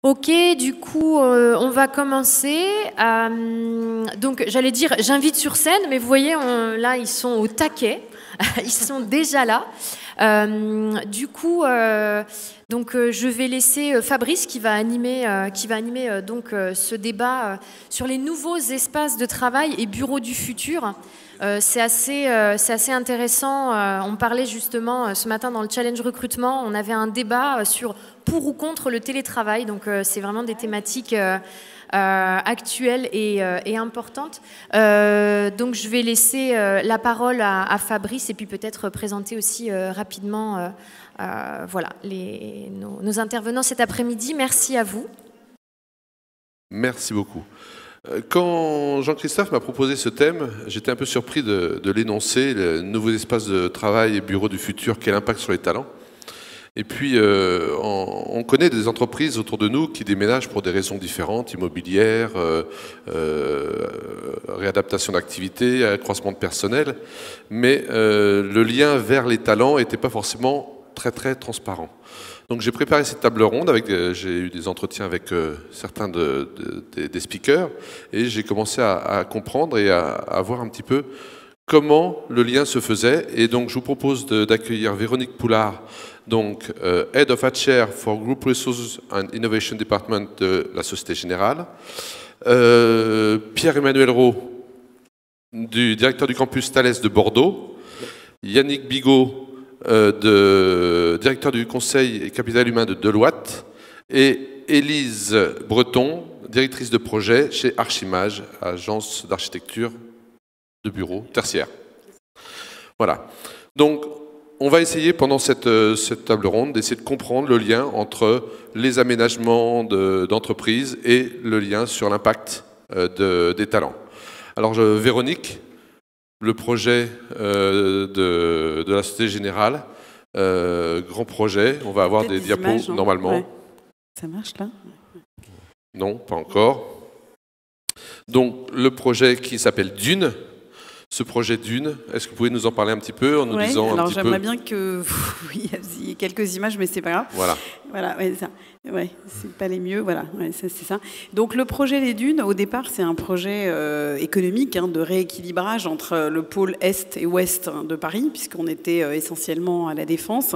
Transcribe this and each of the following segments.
Ok, du coup, on va commencer. Donc, j'allais dire, j'invite sur scène, mais vous voyez, là, ils sont au taquet. Ils sont déjà là. Du coup, je vais laisser Fabrice qui va animer ce débat sur les nouveaux espaces de travail et bureaux du futur. C'est assez intéressant. On parlait justement ce matin dans le challenge recrutement, on avait un débat sur pour ou contre le télétravail. Donc c'est vraiment des thématiques actuelles et importantes. Donc je vais laisser la parole à Fabrice et puis peut-être présenter aussi rapidement nos intervenants cet après-midi. Merci à vous. Merci beaucoup. Quand Jean-Christophe m'a proposé ce thème, j'étais un peu surpris de l'énoncer, le nouveau espace de travail et bureau du futur, quel impact sur les talents. Et puis, on connaît des entreprises autour de nous qui déménagent pour des raisons différentes, immobilières, réadaptation d'activité, accroissement de personnel, mais le lien vers les talents n'était pas forcément très transparent. Donc j'ai préparé cette table ronde, j'ai eu des entretiens avec certains des speakers, et j'ai commencé à comprendre et à voir un petit peu comment le lien se faisait. Et donc je vous propose d'accueillir Véronique Poulard, donc Head of HR for Group Resources and Innovation Department de la Société Générale, Pierre-Emmanuel Roux, directeur du campus Thalès de Bordeaux, Yannick Bigot, directeur du conseil et capital humain de Deloitte, et Élise Breton, directrice de projet chez Archimage, agence d'architecture de bureaux tertiaires. Voilà. Donc, on va essayer pendant cette table ronde d'essayer de comprendre le lien entre les aménagements d'entreprises et le lien sur l'impact des talents. Alors, Véronique, le projet de la Société Générale, grand projet, on va avoir des diapos images, normalement. Ouais. Ça marche là? Non, pas encore. Donc le projet qui s'appelle Dune. Ce projet Dune, est-ce que vous pouvez nous en parler un petit peu en nous disant un petit peu? Alors j'aimerais bien que il y ait quelques images, mais c'est pas grave. Voilà, ouais, ça. Ouais, c'est pas les mieux, voilà, ouais, c'est ça. Donc le projet Les Dunes, au départ, c'est un projet économique de rééquilibrage entre le pôle Est et Ouest de Paris, puisqu'on était essentiellement à la Défense,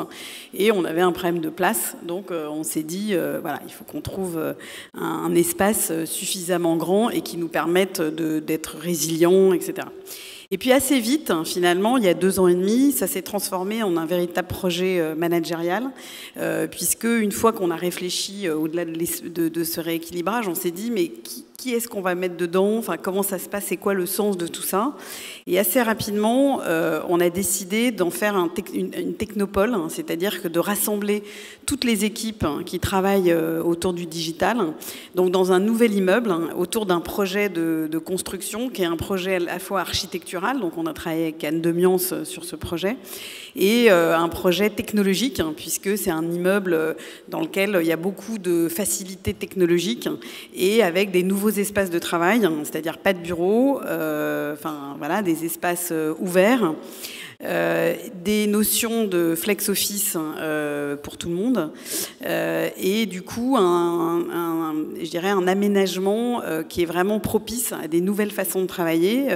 et on avait un problème de place. Donc on s'est dit, voilà, il faut qu'on trouve un espace suffisamment grand et qui nous permette d'être résilients, etc. Et puis assez vite, finalement, il y a 2 ans et demi, ça s'est transformé en un véritable projet managérial, puisque une fois qu'on a réfléchi au-delà de ce rééquilibrage, on s'est dit mais qui est-ce qu'on va mettre dedans? Enfin, comment ça se passe? C'est quoi le sens de tout ça? Et assez rapidement, on a décidé d'en faire une technopole, c'est-à-dire que de rassembler toutes les équipes qui travaillent autour du digital, donc dans un nouvel immeuble, autour d'un projet de construction qui est un projet à la fois architectural, donc on a travaillé avec Anne Demiance sur ce projet, et un projet technologique, puisque c'est un immeuble dans lequel il y a beaucoup de facilités technologiques et avec des nouveaux espaces de travail, c'est-à-dire pas de bureaux, voilà, des espaces ouverts, des notions de flex office pour tout le monde, et du coup je dirais un aménagement qui est vraiment propice à des nouvelles façons de travailler,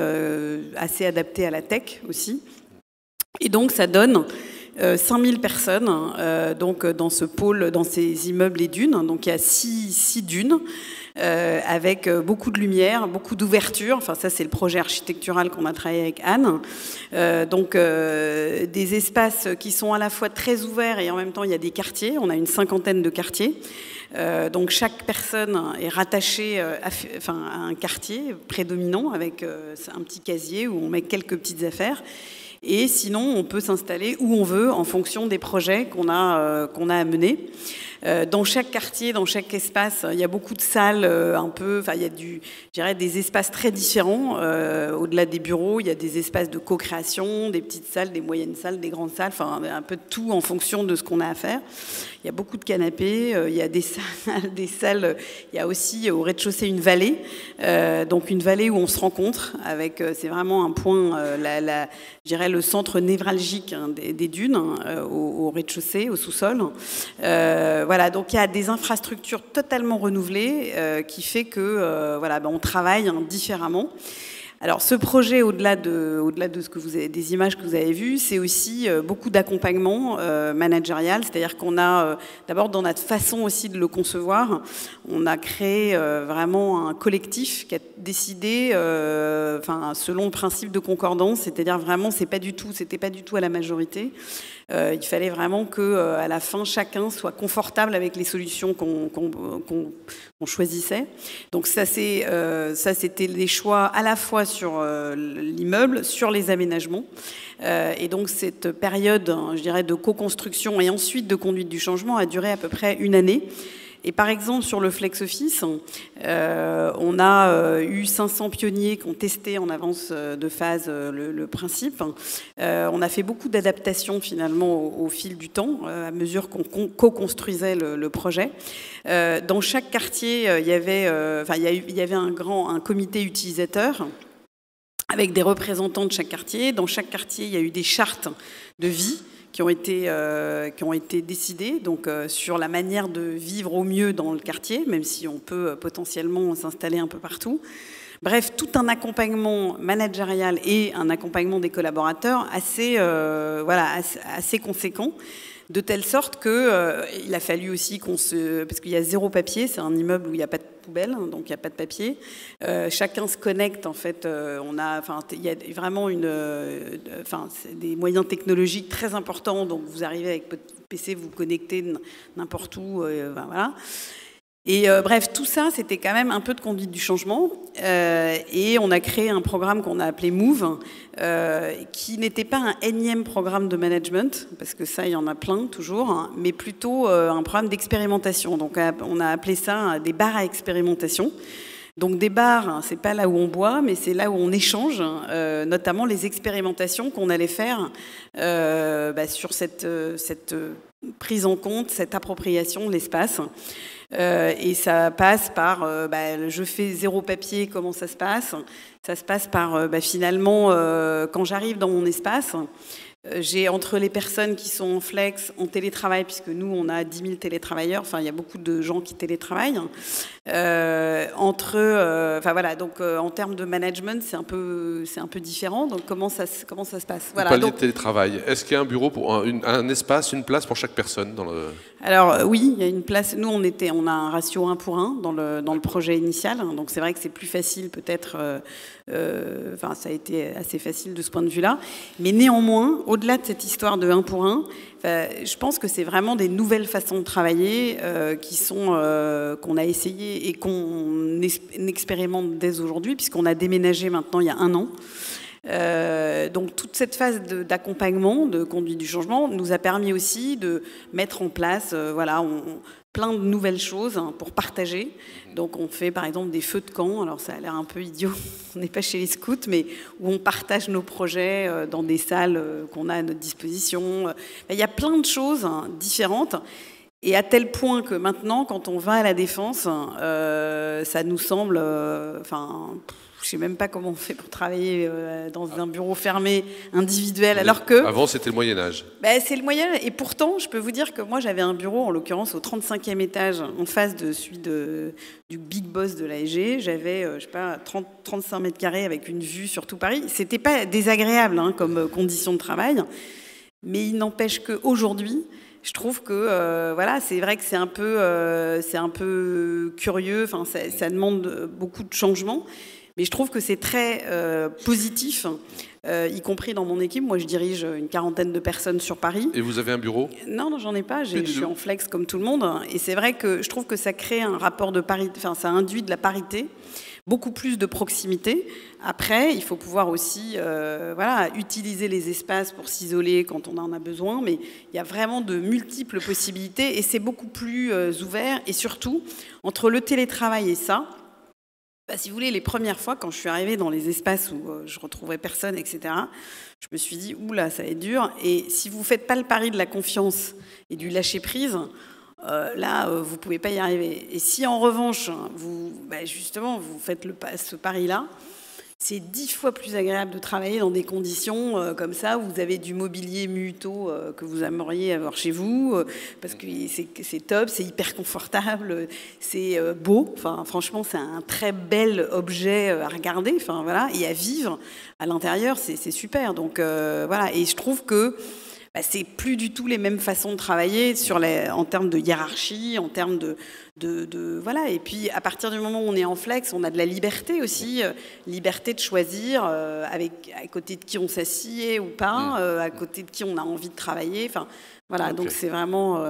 assez adaptées à la tech aussi. Et donc ça donne 5000 personnes donc dans ce pôle, dans ces immeubles et dunes. Donc il y a 6 dunes avec beaucoup de lumière, beaucoup d'ouverture. Enfin ça c'est le projet architectural qu'on a travaillé avec Anne. Donc des espaces qui sont à la fois très ouverts et en même temps il y a des quartiers. On a une 50aine de quartiers. Donc chaque personne est rattachée à un quartier prédominant avec un petit casier où on met quelques petites affaires. Et sinon, on peut s'installer où on veut en fonction des projets qu'on a à mener. Dans chaque quartier, dans chaque espace, il y a beaucoup de salles il y a je dirais des espaces très différents. Au-delà des bureaux, il y a des espaces de co-création, des petites salles, des moyennes salles, des grandes salles, enfin un peu de tout en fonction de ce qu'on a à faire. Il y a beaucoup de canapés, il y a des salles, il y a aussi au rez-de-chaussée une vallée, donc une vallée où on se rencontre avec, c'est vraiment un point, je dirais le centre névralgique des dunes, au rez-de-chaussée, au sous-sol. Voilà, donc il y a des infrastructures totalement renouvelées qui fait que on travaille différemment. Alors, ce projet, au-delà de ce que vous avez, des images que vous avez vues, c'est aussi beaucoup d'accompagnement managérial. C'est-à-dire qu'on a, d'abord, dans notre façon aussi de le concevoir, on a créé vraiment un collectif qui a décidé, selon le principe de concordance, c'est-à-dire vraiment, c'était pas du tout à la majorité. Il fallait vraiment que, à la fin, chacun soit confortable avec les solutions qu'on choisissait. Donc ça, c'était les choix à la fois sur l'immeuble, sur les aménagements. Et donc cette période, je dirais, de co-construction et ensuite de conduite du changement a duré à peu près 1 année. Et par exemple, sur le Flex Office, on a eu 500 pionniers qui ont testé en avance de phase le principe. On a fait beaucoup d'adaptations finalement au fil du temps, à mesure qu'on co-construisait le projet. Dans chaque quartier, il y avait un comité utilisateur avec des représentants de chaque quartier. Dans chaque quartier, il y a eu des chartes de vie qui ont été décidées donc, sur la manière de vivre au mieux dans le quartier, même si on peut potentiellement s'installer un peu partout. Bref, tout un accompagnement managérial et un accompagnement des collaborateurs assez conséquent, de telle sorte qu'il a fallu aussi parce qu'il y a 0 papier, c'est un immeuble où il n'y a pas de poubelle, donc il n'y a pas de papier. Chacun se connecte, en fait. Il y a vraiment des moyens technologiques très importants, donc vous arrivez avec votre PC, vous vous connectez n'importe où, voilà. Et bref, tout ça, c'était quand même un peu de conduite du changement. Et on a créé un programme qu'on a appelé Move, qui n'était pas un énième programme de management, parce que ça, il y en a plein toujours, hein, mais plutôt un programme d'expérimentation. Donc on a appelé ça des bars à expérimentation. Donc des bars, c'est pas là où on boit, mais c'est là où on échange, notamment les expérimentations qu'on allait faire sur cette prise en compte, cette appropriation de l'espace. Et ça passe par je fais 0 papier, comment ça se passe? Ça se passe par finalement quand j'arrive dans mon espace, j'ai entre les personnes qui sont en flex, en télétravail, puisque nous on a 10 000 télétravailleurs, enfin il y a beaucoup de gens qui télétravaillent, en termes de management c'est un peu différent. Donc comment ça se passe? Vous parliez de télétravail. Est-ce qu'il y a un bureau pour un espace, une place pour chaque personne dans le... Alors oui, il y a une place. Nous on a un ratio 1 pour 1 dans le projet initial, donc c'est vrai que c'est plus facile peut-être. Ça a été assez facile de ce point de vue-là, mais néanmoins, au-delà de cette histoire de 1 pour 1, je pense que c'est vraiment des nouvelles façons de travailler qu'on a essayé et qu'on expérimente dès aujourd'hui, puisqu'on a déménagé maintenant il y a 1 an. Donc toute cette phase d'accompagnement, de conduite du changement, nous a permis aussi de mettre en place plein de nouvelles choses pour partager. Donc on fait par exemple des feux de camp, alors ça a l'air un peu idiot, on n'est pas chez les scouts, mais où on partage nos projets dans des salles qu'on a à notre disposition. Il y a plein de choses différentes. Et à tel point que maintenant, quand on va à la Défense, ça nous semble... je ne sais même pas comment on fait pour travailler dans un bureau fermé, individuel, alors que... Avant, c'était le Moyen-Âge. C'est le Moyen-Âge. Et pourtant, je peux vous dire que moi, j'avais un bureau, en l'occurrence, au 35e étage, en face de celui du big boss de l'AEG. J'avais, 35 mètres carrés avec une vue sur tout Paris. C'était pas désagréable comme condition de travail. Mais il n'empêche qu'aujourd'hui, je trouve que c'est vrai que c'est un peu curieux. Ça demande beaucoup de changements. Mais je trouve que c'est très positif, y compris dans mon équipe. Moi, je dirige une 40aine de personnes sur Paris. Et vous avez un bureau? Non, j'en ai pas. Je suis en flex comme tout le monde. Et c'est vrai que je trouve que ça crée un rapport de parité. Ça induit de la parité, beaucoup plus de proximité. Après, il faut pouvoir aussi utiliser les espaces pour s'isoler quand on en a besoin. Mais il y a vraiment de multiples possibilités. Et c'est beaucoup plus ouvert. Et surtout, entre le télétravail et ça... si vous voulez, les premières fois, quand je suis arrivée dans les espaces où je retrouvais personne, etc., je me suis dit, oula, ça va être dur. Et si vous ne faites pas le pari de la confiance et du lâcher-prise, vous ne pouvez pas y arriver. Et si, en revanche, vous faites ce pari-là, c'est 10 fois plus agréable de travailler dans des conditions comme ça, où vous avez du mobilier Muto que vous aimeriez avoir chez vous, parce que c'est top, c'est hyper confortable, c'est beau. Enfin, franchement, c'est un très bel objet à regarder, enfin, voilà, et à vivre à l'intérieur, c'est super. Donc voilà, et je trouve que c'est plus du tout les mêmes façons de travailler en termes de hiérarchie, en termes de voilà. Et puis à partir du moment où on est en flex, on a de la liberté aussi, liberté de choisir à côté de qui on s'assied ou pas, à côté de qui on a envie de travailler. Enfin voilà, okay. Donc c'est vraiment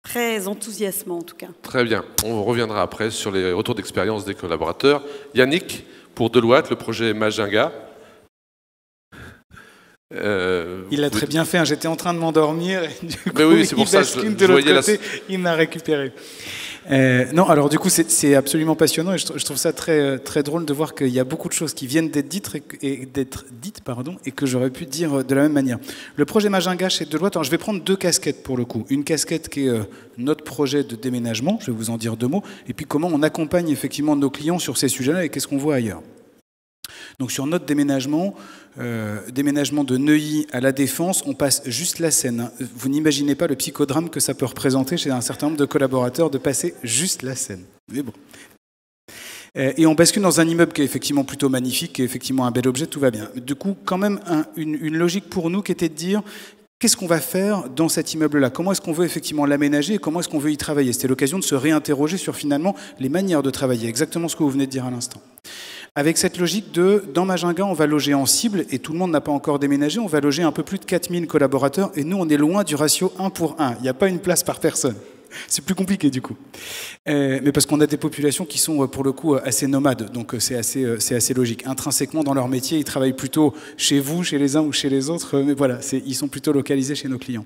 très enthousiasmant en tout cas. Très bien. On reviendra après sur les retours d'expérience des collaborateurs. Yannick, pour Deloitte, le projet Majinga. Il l'a très bien fait, hein. J'étais en train de m'endormir et du coup, mais oui, c'est pour ça je voyais côté, il m'a récupéré. Non, alors du coup, c'est absolument passionnant et je trouve ça très, très drôle de voir qu'il y a beaucoup de choses qui viennent d'être dites et que j'aurais pu dire de la même manière. Le projet Majinga chez Deloitte, alors je vais prendre 2 casquettes pour le coup. Une casquette qui est notre projet de déménagement, je vais vous en dire 2 mots, et puis comment on accompagne effectivement nos clients sur ces sujets-là et qu'est-ce qu'on voit ailleurs. Donc sur notre déménagement de Neuilly à la Défense, on passe juste la Seine. Vous n'imaginez pas le psychodrame que ça peut représenter chez un certain nombre de collaborateurs de passer juste la Seine. Mais bon. Et on bascule dans un immeuble qui est effectivement plutôt magnifique, qui est effectivement un bel objet, tout va bien. Du coup, quand même une logique pour nous qui était de dire qu'est-ce qu'on va faire dans cet immeuble-là? Comment est-ce qu'on veut effectivement l'aménager et comment est-ce qu'on veut y travailler? C'était l'occasion de se réinterroger sur finalement les manières de travailler, exactement ce que vous venez de dire à l'instant. Avec cette logique dans Majinga, on va loger en cible, et tout le monde n'a pas encore déménagé, on va loger un peu plus de 4000 collaborateurs, et nous, on est loin du ratio 1 pour 1. Il n'y a pas une place par personne. C'est plus compliqué, du coup. Mais parce qu'on a des populations qui sont, pour le coup, assez nomades, donc c'est assez logique. Intrinsèquement, dans leur métier, ils travaillent plutôt chez vous, chez les uns ou chez les autres, mais voilà, ils sont plutôt localisés chez nos clients.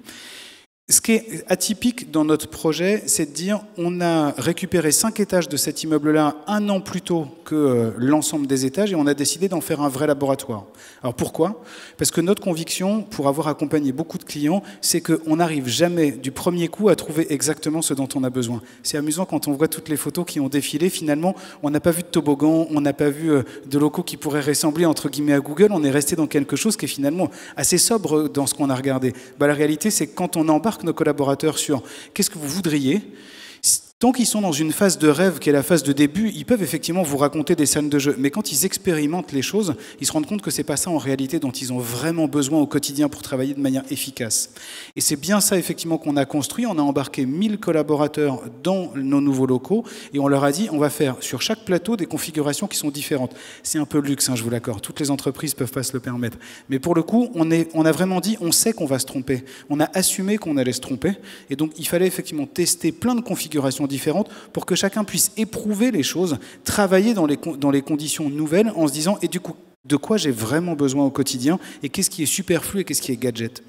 Ce qui est atypique dans notre projet, c'est de dire on a récupéré 5 étages de cet immeuble-là 1 an plus tôt que l'ensemble des étages et on a décidé d'en faire un vrai laboratoire. Alors pourquoi? Parce que notre conviction, pour avoir accompagné beaucoup de clients, c'est qu'on n'arrive jamais du premier coup à trouver exactement ce dont on a besoin. C'est amusant quand on voit toutes les photos qui ont défilé, finalement, on n'a pas vu de toboggan, on n'a pas vu de locaux qui pourraient ressembler entre guillemets à Google, on est resté dans quelque chose qui est finalement assez sobre dans ce qu'on a regardé. La réalité, c'est que quand on embarque nos collaborateurs sur qu'est-ce que vous voudriez, tant qu'ils sont dans une phase de rêve qui est la phase de début, ils peuvent effectivement vous raconter des scènes de jeu. Mais quand ils expérimentent les choses, ils se rendent compte que c'est pas ça en réalité dont ils ont vraiment besoin au quotidien pour travailler de manière efficace. Et c'est bien ça effectivement qu'on a construit. On a embarqué 1000 collaborateurs dans nos nouveaux locaux et on leur a dit on va faire sur chaque plateau des configurations qui sont différentes. C'est un peu le luxe, hein, je vous l'accorde. Toutes les entreprises peuvent pas se le permettre. Mais pour le coup, on a vraiment dit on sait qu'on va se tromper. On a assumé qu'on allait se tromper. Et donc il fallait effectivement tester plein de configurations différentes pour que chacun puisse éprouver les choses, travailler dans les conditions nouvelles en se disant et du coup, de quoi j'ai vraiment besoin au quotidien et qu'est-ce qui est superflu et qu'est-ce qui est gadget.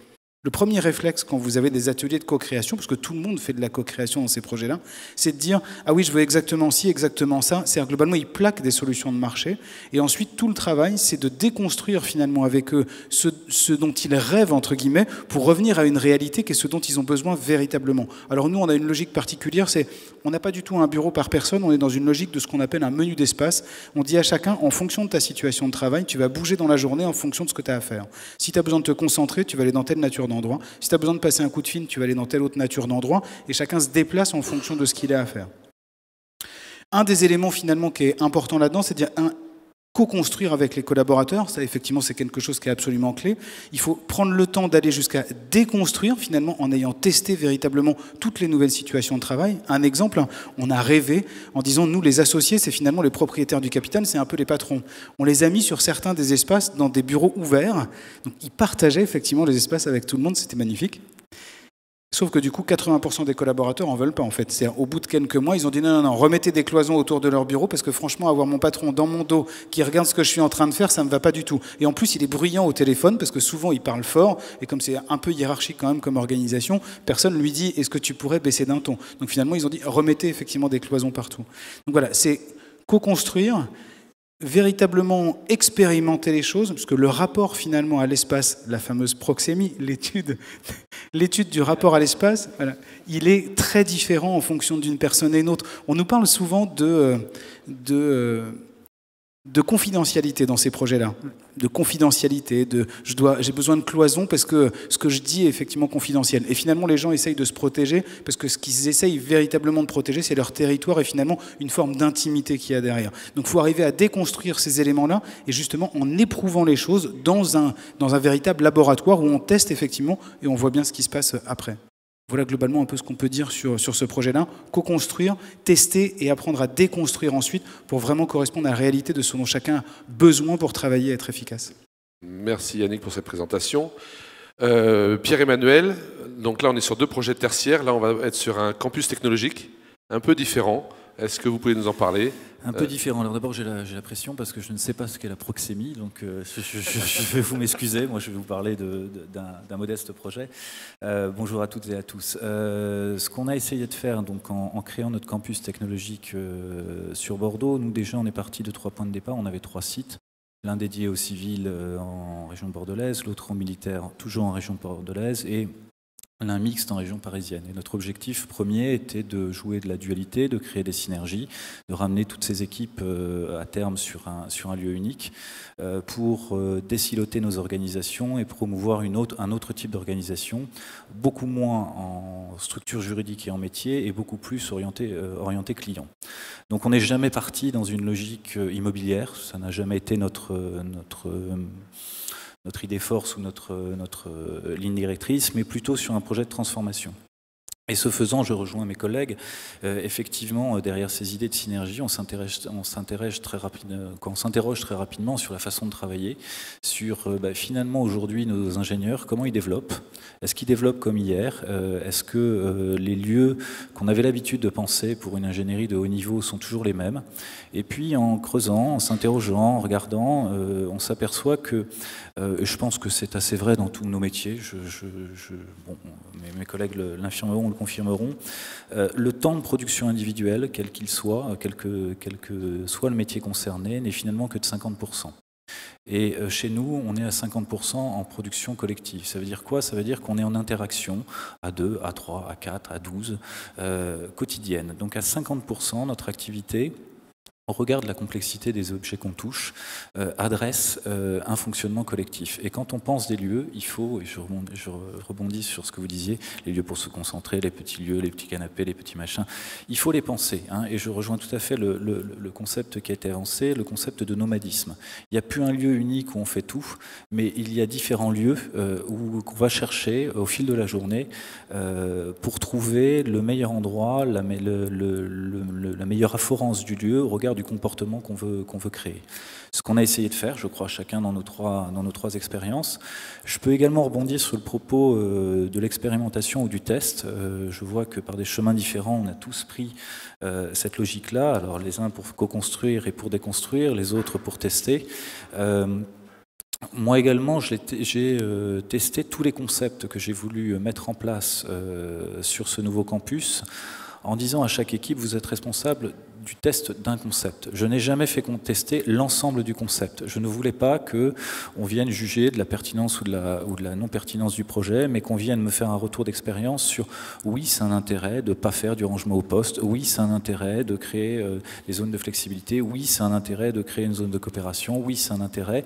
Le premier réflexe quand vous avez des ateliers de co-création, parce que tout le monde fait de la co-création dans ces projets-là, c'est de dire « Ah oui, je veux exactement ci, exactement ça ». C'est-à-dire globalement, ils plaquent des solutions de marché. Et ensuite, tout le travail, c'est de déconstruire finalement avec eux ce dont ils rêvent, entre guillemets, pour revenir à une réalité qui est ce dont ils ont besoin véritablement. Alors nous, on a une logique particulière, c'est on n'a pas du tout un bureau par personne, on est dans une logique de ce qu'on appelle un menu d'espace. On dit à chacun, en fonction de ta situation de travail, tu vas bouger dans la journée en fonction de ce que tu as à faire. Si tu as besoin de te concentrer, tu vas aller dans telle nature d'endroit. Si tu as besoin de passer un coup de fil, tu vas aller dans telle autre nature d'endroit, et chacun se déplace en fonction de ce qu'il a à faire. Un des éléments finalement qui est important là-dedans, c'est de dire co-construire avec les collaborateurs. Ça, effectivement, c'est quelque chose qui est absolument clé. Il faut prendre le temps d'aller jusqu'à déconstruire, finalement, en ayant testé véritablement toutes les nouvelles situations de travail. Un exemple, on a rêvé en disant, nous, les associés, c'est finalement les propriétaires du capital, c'est un peu les patrons. On les a mis sur certains des espaces dans des bureaux ouverts. Donc, ils partageaient effectivement les espaces avec tout le monde. C'était magnifique. Sauf que du coup, 80% des collaborateurs en veulent pas en fait. C'est-à-dire, au bout de quelques mois, ils ont dit non, remettez des cloisons autour de leur bureau parce que franchement, avoir mon patron dans mon dos qui regarde ce que je suis en train de faire, ça me va pas du tout. Et en plus, il est bruyant au téléphone parce que souvent, il parle fort et comme c'est un peu hiérarchique quand même comme organisation, personne lui dit est-ce que tu pourrais baisser d'un ton. Donc finalement, ils ont dit remettez effectivement des cloisons partout. Donc voilà, c'est co-construire, véritablement expérimenter les choses, parce que le rapport finalement à l'espace, la fameuse proxémie, l'étude du rapport à l'espace, voilà, il est très différent en fonction d'une personne et une autre. On nous parle souvent de de confidentialité dans ces projets-là, de confidentialité, j'ai besoin de cloison parce que ce que je dis est effectivement confidentiel. Et finalement, les gens essayent de se protéger parce que ce qu'ils essayent véritablement de protéger, c'est leur territoire et finalement une forme d'intimité qu'il y a derrière. Donc il faut arriver à déconstruire ces éléments-là et justement en éprouvant les choses dans un véritable laboratoire où on teste effectivement et on voit bien ce qui se passe après. Voilà globalement un peu ce qu'on peut dire sur ce projet-là. Co-construire, tester et apprendre à déconstruire ensuite pour vraiment correspondre à la réalité de ce dont chacun a besoin pour travailler et être efficace. Merci Yannick pour cette présentation. Pierre-Emmanuel, donc là on est sur 2 projets tertiaires, là on va être sur un campus technologique un peu différent. Est-ce que vous pouvez nous en parler ? Un peu différent. Alors d'abord, j'ai la pression parce que je ne sais pas ce qu'est la proxémie, donc je vais vous m'excuser. Moi, je vais vous parler d'un modeste projet. Bonjour à toutes et à tous. Ce qu'on a essayé de faire donc, en créant notre campus technologique sur Bordeaux, nous déjà, on est parti de 3 points de départ. On avait 3 sites. L'un dédié aux civils en région bordelaise, l'autre aux militaires, toujours en région bordelaise, et l'un mixte en région parisienne. Et notre objectif premier était de jouer de la dualité, de créer des synergies, de ramener toutes ces équipes à terme sur un lieu unique pour désiloter nos organisations et promouvoir un autre type d'organisation, beaucoup moins en structure juridique et en métier et beaucoup plus orienté client. Donc on n'est jamais parti dans une logique immobilière, ça n'a jamais été notre idée force ou notre ligne directrice, mais plutôt sur un projet de transformation. Et ce faisant, je rejoins mes collègues. Effectivement, derrière ces idées de synergie, on s'interroge très rapidement sur la façon de travailler, sur finalement aujourd'hui nos ingénieurs, comment ils développent. Est-ce qu'ils développent comme hier? Est-ce que les lieux qu'on avait l'habitude de penser pour une ingénierie de haut niveau sont toujours les mêmes? Et puis en creusant, en s'interrogeant, en regardant, on s'aperçoit que, je pense que c'est assez vrai dans tous nos métiers, mes collègues l'infirmeront, le confirmeront, le temps de production individuelle, quel qu'il soit, quel que soit le métier concerné, n'est finalement que de 50%. Et chez nous, on est à 50% en production collective. Ça veut dire quoi? Ça veut dire qu'on est en interaction à 2, à 3, à 4, à 12, quotidienne. Donc à 50%, notre activité, on regarde la complexité des objets qu'on touche, adresse un fonctionnement collectif. Et quand on pense des lieux, il faut, et je rebondis sur ce que vous disiez, les lieux pour se concentrer, les petits lieux, les petits canapés, les petits machins, il faut les penser. Et je rejoins tout à fait le concept qui a été avancé, le concept de nomadisme. Il n'y a plus un lieu unique où on fait tout, mais il y a différents lieux qu'on va chercher au fil de la journée pour trouver le meilleur endroit, la meilleure afforance du lieu au regard du comportement qu'on veut créer. Ce qu'on a essayé de faire, je crois, chacun dans nos trois expériences. Je peux également rebondir sur le propos de l'expérimentation ou du test. Je vois que par des chemins différents, on a tous pris cette logique-là. Alors les uns pour co-construire et pour déconstruire, les autres pour tester. Moi également, j'ai testé tous les concepts que j'ai voulu mettre en place sur ce nouveau campus en disant à chaque équipe, vous êtes responsable du test d'un concept. Je n'ai jamais fait contester l'ensemble du concept. Je ne voulais pas qu'on vienne juger de la pertinence ou de la non-pertinence du projet, mais qu'on vienne me faire un retour d'expérience sur oui, c'est un intérêt de ne pas faire du rangement au poste, oui, c'est un intérêt de créer des zones de flexibilité, oui, c'est un intérêt de créer une zone de coopération, oui, c'est un intérêt.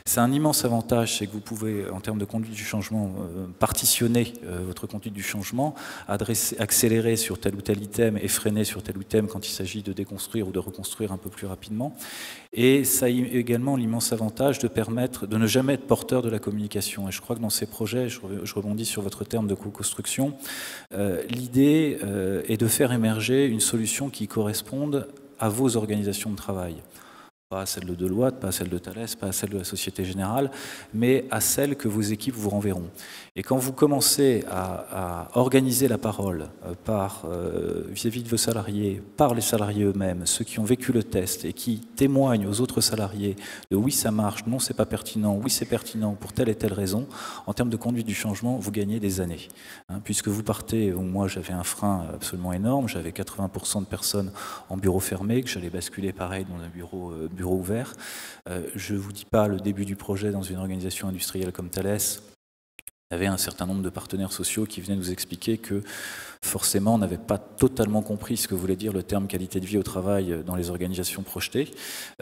C'est un immense avantage, c'est que vous pouvez, en termes de conduite du changement, partitionner votre conduite du changement, accélérer sur tel ou tel item et freiner sur tel ou tel item quand il s'agit de déconstruire ou de reconstruire un peu plus rapidement. Et ça a également l'immense avantage de permettre de ne jamais être porteur de la communication. Et je crois que dans ces projets, je rebondis sur votre terme de co-construction, l'idée est de faire émerger une solution qui corresponde à vos organisations de travail. Pas à celle de Deloitte, pas à celle de Thales, pas à celle de la Société Générale, mais à celle que vos équipes vous renverront. Et quand vous commencez à organiser la parole vis-à-vis de vos salariés, par les salariés eux-mêmes, ceux qui ont vécu le test et qui témoignent aux autres salariés de oui ça marche, non c'est pas pertinent, oui c'est pertinent pour telle et telle raison, en termes de conduite du changement, vous gagnez des années. Puisque vous partez, moi j'avais un frein absolument énorme, j'avais 80% de personnes en bureau fermé, que j'allais basculer pareil dans un bureau ouvert. Je ne vous dis pas le début du projet dans une organisation industrielle comme Thales. Il y avait un certain nombre de partenaires sociaux qui venaient nous expliquer que forcément, on n'avait pas totalement compris ce que voulait dire le terme qualité de vie au travail dans les organisations projetées.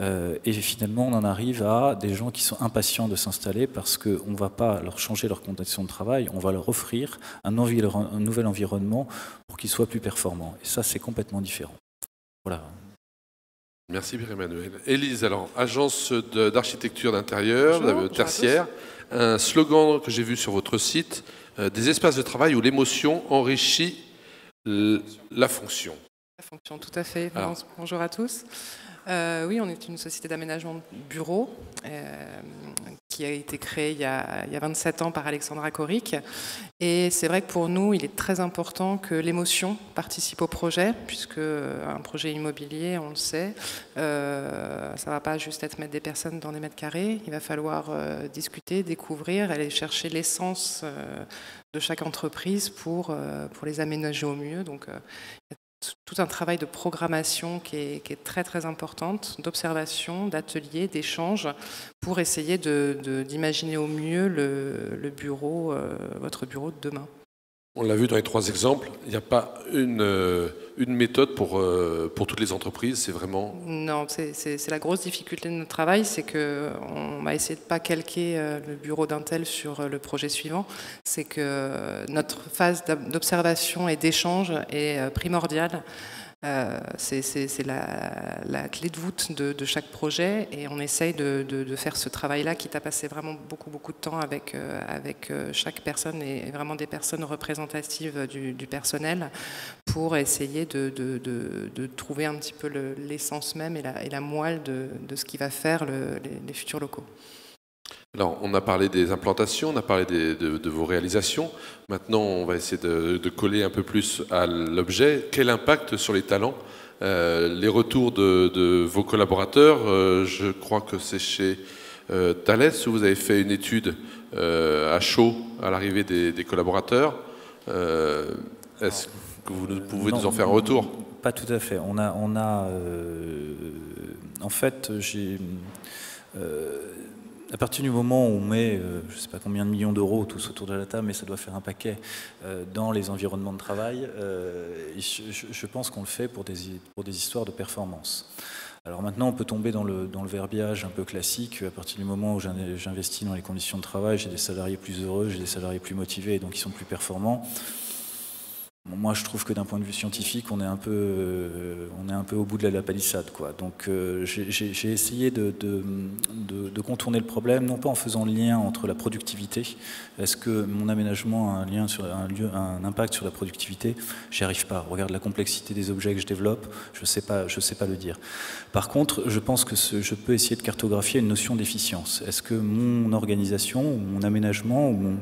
Et finalement, on en arrive à des gens qui sont impatients de s'installer parce qu'on ne va pas leur changer leurs conditions de travail, on va leur offrir un nouvel environnement pour qu'ils soient plus performants. Et ça, c'est complètement différent. Voilà. Merci Pierre-Emmanuel. Élise, alors, agence d'architecture d'intérieur, tertiaire, un slogan que j'ai vu sur votre site, des espaces de travail où l'émotion enrichit la fonction. La fonction, tout à fait. Bonjour à tous. Oui, on est une société d'aménagement de bureaux qui a été créée il y a 27 ans par Alexandra Coric. Et c'est vrai que pour nous, il est très important que l'émotion participe au projet, puisque un projet immobilier, on le sait, ça ne va pas juste être mettre des personnes dans des mètres carrés. Il va falloir discuter, découvrir, aller chercher l'essence de chaque entreprise pour les aménager au mieux. Donc, il y a tout un travail de programmation qui est très très importante, d'observation, d'atelier, d'échange, pour essayer d'imaginer au mieux le bureau, votre bureau de demain. On l'a vu dans les 3 exemples, il n'y a pas une méthode pour toutes les entreprises, c'est vraiment... Non, c'est la grosse difficulté de notre travail, c'est qu'on va essayer de ne pas calquer le bureau d'un tel sur le projet suivant. C'est que notre phase d'observation et d'échange est primordiale. C'est la clé de voûte de chaque projet, et on essaye de faire ce travail-là, quitte à passer vraiment beaucoup de temps avec chaque personne, et vraiment des personnes représentatives du personnel, pour essayer de trouver un petit peu l'essence même et la moelle de ce qui va faire les futurs locaux. Alors, on a parlé des implantations, on a parlé de vos réalisations. Maintenant, on va essayer de coller un peu plus à l'objet. Quel impact sur les talents, les retours de vos collaborateurs? Je crois que c'est chez Thales où vous avez fait une étude à chaud à l'arrivée des collaborateurs. Est-ce que vous pouvez nous en faire un retour? Pas tout à fait. En fait, à partir du moment où on met, je ne sais pas combien de millions d'euros tous autour de la table, mais ça doit faire un paquet dans les environnements de travail, je pense qu'on le fait pour des histoires de performance. Alors maintenant, on peut tomber dans le verbiage un peu classique. À partir du moment où j'investis dans les conditions de travail, j'ai des salariés plus heureux, j'ai des salariés plus motivés, donc ils sont plus performants. Moi, je trouve que d'un point de vue scientifique, on est un peu au bout de la palissade, quoi. Donc, j'ai essayé de contourner le problème, non pas en faisant le lien entre la productivité. Est-ce que mon aménagement a un impact sur la productivité? J'y arrive pas. Regarde la complexité des objets que je développe, je sais pas le dire. Par contre, je pense que je peux essayer de cartographier une notion d'efficience. Est-ce que mon organisation, ou mon aménagement, ou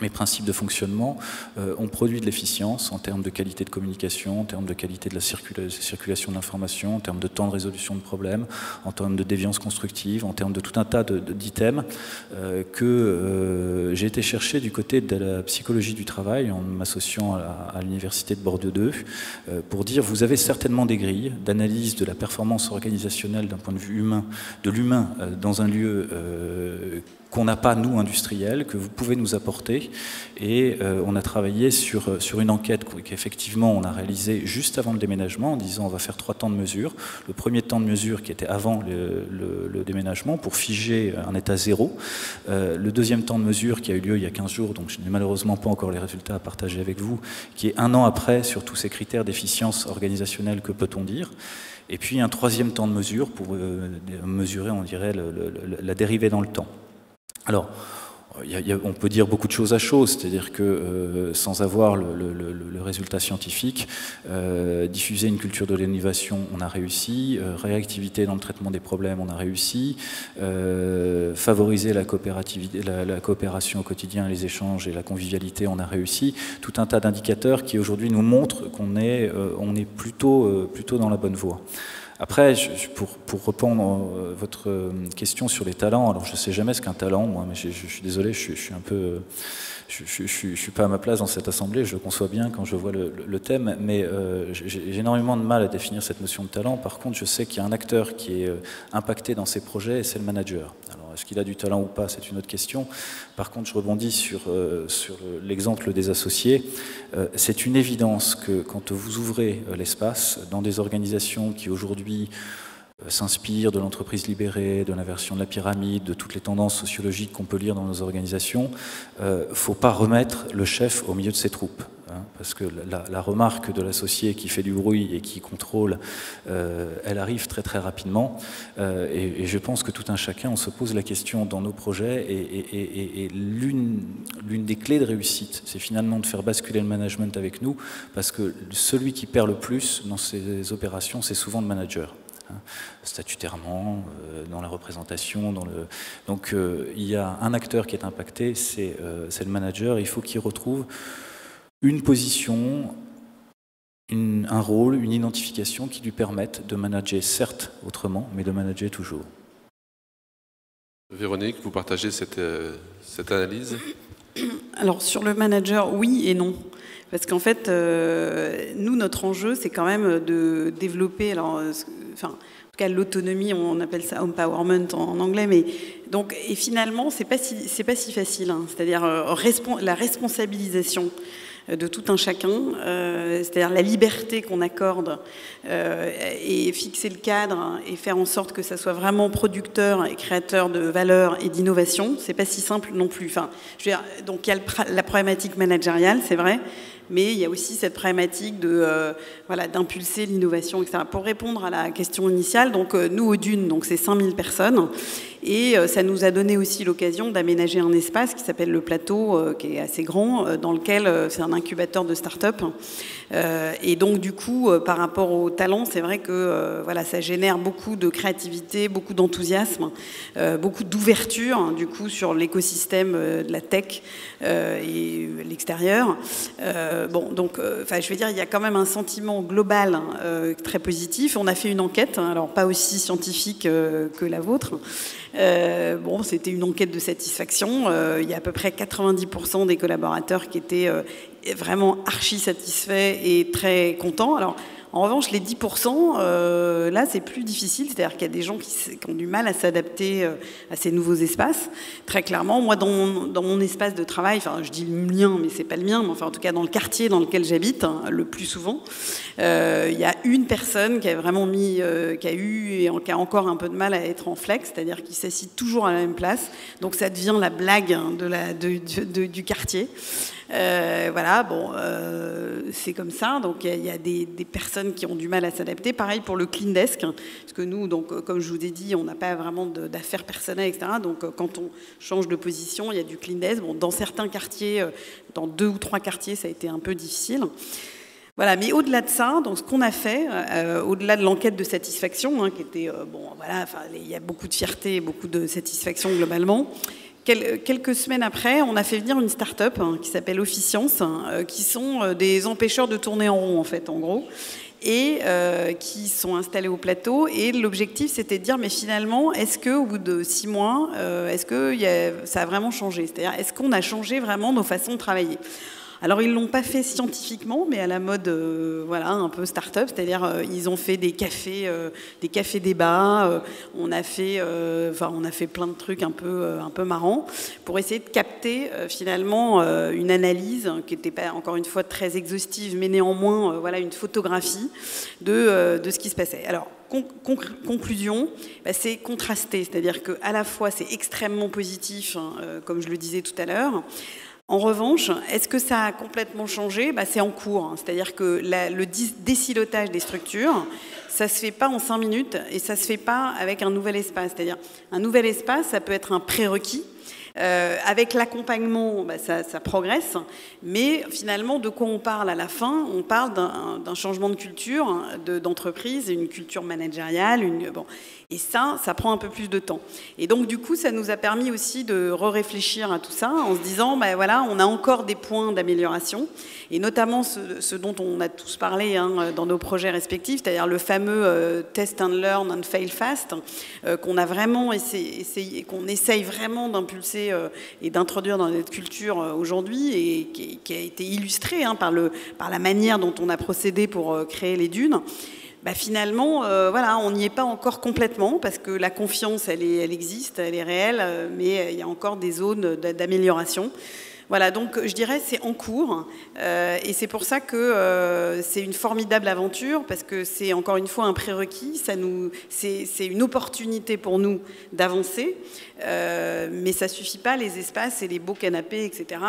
mes principes de fonctionnement ont produit de l'efficience en termes de qualité de communication, en termes de qualité de la circulation de l'information, en termes de temps de résolution de problèmes, en termes de déviance constructive, en termes de tout un tas d'items que j'ai été chercher du côté de la psychologie du travail en m'associant à l'université de Bordeaux 2 pour dire vous avez certainement des grilles d'analyse de la performance organisationnelle d'un point de vue humain, de l'humain dans un lieu qu'on n'a pas, nous, industriels, que vous pouvez nous apporter. Et on a travaillé sur une enquête qu'effectivement on a réalisée juste avant le déménagement en disant on va faire 3 temps de mesure. Le premier temps de mesure qui était avant le déménagement pour figer un état 0. Le deuxième temps de mesure qui a eu lieu il y a 15 jours, donc je n'ai malheureusement pas encore les résultats à partager avec vous, qui est 1 an après sur tous ces critères d'efficience organisationnelle, que peut-on dire. Et puis un 3e temps de mesure pour mesurer, on dirait, la dérivée dans le temps. Alors, on peut dire beaucoup de choses à chaud, c'est-à-dire que sans avoir le résultat scientifique, diffuser une culture de l'innovation, on a réussi, réactivité dans le traitement des problèmes, on a réussi, favoriser la coopération au quotidien, les échanges et la convivialité, on a réussi, tout un tas d'indicateurs qui aujourd'hui nous montrent qu'on est plutôt dans la bonne voie. Après, pour répondre à votre question sur les talents, alors je ne sais jamais ce qu'un talent, moi, mais je suis désolé, je suis un peu... Je suis pas à ma place dans cette assemblée, je le conçois bien quand je vois le thème, mais j'ai énormément de mal à définir cette notion de talent. Par contre, je sais qu'il y a un acteur qui est impacté dans ces projets, et c'est le manager. Alors, est-ce qu'il a du talent ou pas, c'est une autre question. Par contre, je rebondis sur l'exemple des associés. C'est une évidence que quand vous ouvrez l'espace dans des organisations qui aujourd'hui s'inspire de l'entreprise libérée, de l'inversion de la pyramide, de toutes les tendances sociologiques qu'on peut lire dans nos organisations, faut pas remettre le chef au milieu de ses troupes. Hein, parce que la remarque de l'associé qui fait du bruit et qui contrôle, elle arrive très très rapidement. Et je pense que tout un chacun, on se pose la question dans nos projets, et l'une des clés de réussite, c'est finalement de faire basculer le management avec nous, parce que celui qui perd le plus dans ces opérations, c'est souvent le manager. Statutairement, dans la représentation, donc il y a un acteur qui est impacté, c'est le manager. Il faut qu'il retrouve une position, un rôle, une identification qui lui permette de manager, certes autrement, mais de manager toujours. Véronique, vous partagez cette analyse? Alors sur le manager, oui et non. Parce qu'en fait, nous, notre enjeu, c'est quand même de développer, en tout cas l'autonomie, on appelle ça empowerment en anglais, mais donc, et finalement, c'est pas si facile, hein. C'est-à-dire la responsabilisation de tout un chacun, c'est-à-dire la liberté qu'on accorde, et fixer le cadre et faire en sorte que ça soit vraiment producteur et créateur de valeur et d'innovation, c'est pas si simple non plus. Enfin, je veux dire, donc il y a la problématique managériale, c'est vrai, mais il y a aussi cette problématique d'impulser l'innovation, etc. Pour répondre à la question initiale, donc nous au Dune, donc c'est 5000 personnes, et ça nous a donné aussi l'occasion d'aménager un espace qui s'appelle le Plateau, qui est assez grand, dans lequel c'est un incubateur de start-up. Et donc du coup, par rapport au talent, c'est vrai que ça génère beaucoup de créativité, beaucoup d'enthousiasme, beaucoup d'ouverture, hein, du coup, sur l'écosystème de la tech et l'extérieur. Je veux dire, il y a quand même un sentiment global très positif. On a fait une enquête, hein, alors pas aussi scientifique que la vôtre. C'était une enquête de satisfaction. Il y a à peu près 90% des collaborateurs qui étaient vraiment archi satisfaits et très contents. Alors, en revanche, les 10%, là, c'est plus difficile. C'est-à-dire qu'il y a des gens qui ont du mal à s'adapter à ces nouveaux espaces. Très clairement, moi, dans mon espace de travail, enfin, je dis le mien, mais c'est pas le mien, mais enfin, en tout cas, dans le quartier dans lequel j'habite, hein, le plus souvent, il y a une personne qui a vraiment qui a eu et qui a encore un peu de mal à être en flex, c'est-à-dire qui s'assied toujours à la même place. Donc, ça devient la blague, hein, du quartier. C'est comme ça. Donc il y a des personnes qui ont du mal à s'adapter. Pareil pour le clean desk, parce que nous, donc, comme je vous ai dit, on n'a pas vraiment d'affaires personnelles, etc. Donc quand on change de position, il y a du clean desk. Bon, dans certains quartiers, dans 2 ou 3 quartiers, ça a été un peu difficile. Voilà, mais au-delà de ça, donc ce qu'on a fait, au-delà de l'enquête de satisfaction, hein, qui était il y a beaucoup de fierté, beaucoup de satisfaction globalement. Quelques semaines après, on a fait venir une start-up qui s'appelle Officience, qui sont des empêcheurs de tourner en rond, en fait, en gros, et qui sont installés au Plateau. Et l'objectif, c'était de dire, mais finalement, est-ce qu'au bout de 6 mois, est-ce que ça a vraiment changé? C'est-à-dire, est-ce qu'on a changé vraiment nos façons de travailler? Alors, ils ne l'ont pas fait scientifiquement, mais à la mode un peu start-up, c'est-à-dire ils ont fait des cafés débats, on a fait plein de trucs un peu marrants pour essayer de capter finalement une analyse qui n'était pas, encore une fois, très exhaustive, mais néanmoins une photographie de ce qui se passait. Alors, conclusion, c'est contrasté, c'est-à-dire qu'à la fois c'est extrêmement positif, hein, comme je le disais tout à l'heure. En revanche, est-ce que ça a complètement changé? C'est en cours, hein. C'est-à-dire que le désilotage des structures, ça ne se fait pas en 5 minutes et ça ne se fait pas avec un nouvel espace. C'est-à-dire un nouvel espace, ça peut être un prérequis, Avec l'accompagnement, ça progresse, mais finalement, de quoi on parle à la fin? On parle d'un changement de culture, d'entreprise, une culture managériale, et ça prend un peu plus de temps. Et donc, du coup, ça nous a permis aussi de réfléchir à tout ça en se disant, voilà, on a encore des points d'amélioration, et notamment ce dont on a tous parlé dans nos projets respectifs, c'est-à-dire le fameux test and learn and fail fast, qu'on a vraiment essayé, qu'on essaye vraiment d'impulser et d'introduire dans notre culture aujourd'hui, et qui a été illustré par la manière dont on a procédé pour créer les dunes. Finalement, voilà, on n'y est pas encore complètement, parce que la confiance, elle existe, elle est réelle, mais il y a encore des zones d'amélioration. Voilà, donc je dirais c'est en cours, et c'est pour ça que c'est une formidable aventure, parce que c'est encore une fois un prérequis, c'est une opportunité pour nous d'avancer, mais ça suffit pas, les espaces et les beaux canapés, etc.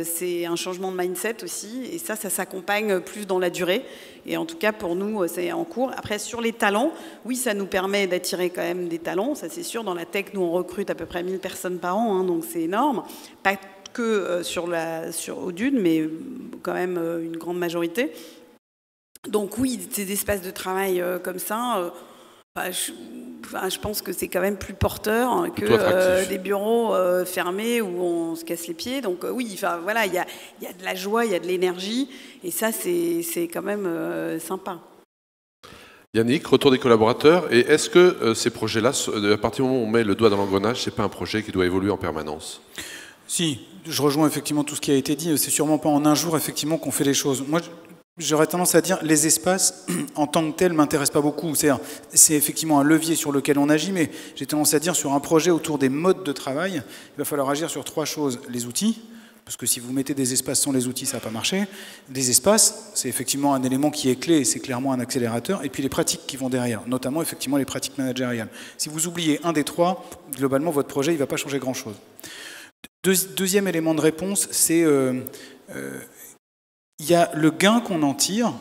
C'est un changement de mindset aussi, et ça s'accompagne plus dans la durée, et en tout cas pour nous c'est en cours. Après, sur les talents, oui, ça nous permet d'attirer quand même des talents, ça c'est sûr. Dans la tech, nous on recrute à peu près 1000 personnes par an, donc c'est énorme, pas que aux dunes, mais quand même une grande majorité. Donc oui, ces espaces de travail comme ça, je pense que c'est quand même plus porteur que des bureaux fermés où on se casse les pieds. Donc oui, voilà, il y a de la joie, il y a de l'énergie, et ça c'est quand même sympa. Yannick, retour des collaborateurs. Et est-ce que ces projets-là, à partir du moment où on met le doigt dans l'engrenage, c'est pas un projet qui doit évoluer en permanence? Si, je rejoins effectivement tout ce qui a été dit. C'est sûrement pas en un jour effectivement qu'on fait les choses. Moi, j'aurais tendance à dire les espaces en tant que tels m'intéressent pas beaucoup. C'est effectivement un levier sur lequel on agit, mais j'ai tendance à dire sur un projet autour des modes de travail, il va falloir agir sur 3 choses. Les outils, parce que si vous mettez des espaces sans les outils, ça va pas marcher. Des espaces, c'est effectivement un élément qui est clé, et c'est clairement un accélérateur. Et puis les pratiques qui vont derrière, notamment effectivement les pratiques managériales. Si vous oubliez un des 3, globalement votre projet il va pas changer grand-chose. Deuxième élément de réponse, c'est il y a le gain qu'on en tire,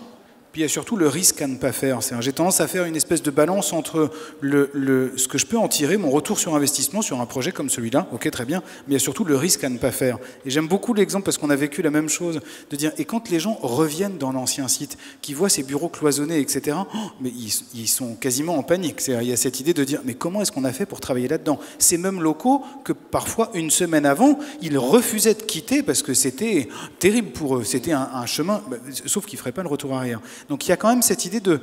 puis il y a surtout le risque à ne pas faire. J'ai tendance à faire une espèce de balance entre ce que je peux en tirer, mon retour sur investissement sur un projet comme celui-là, ok, très bien, mais il y a surtout le risque à ne pas faire. Et j'aime beaucoup l'exemple, parce qu'on a vécu la même chose, de dire, et quand les gens reviennent dans l'ancien site, qui voient ces bureaux cloisonnés, etc., mais ils sont quasiment en panique. Il y a cette idée de dire, mais comment est-ce qu'on a fait pour travailler là-dedans? Ces mêmes locaux que parfois, une semaine avant, ils refusaient de quitter parce que c'était terrible pour eux. C'était un chemin, sauf qu'ils ne feraient pas le retour arrière. Donc il y a quand même cette idée de,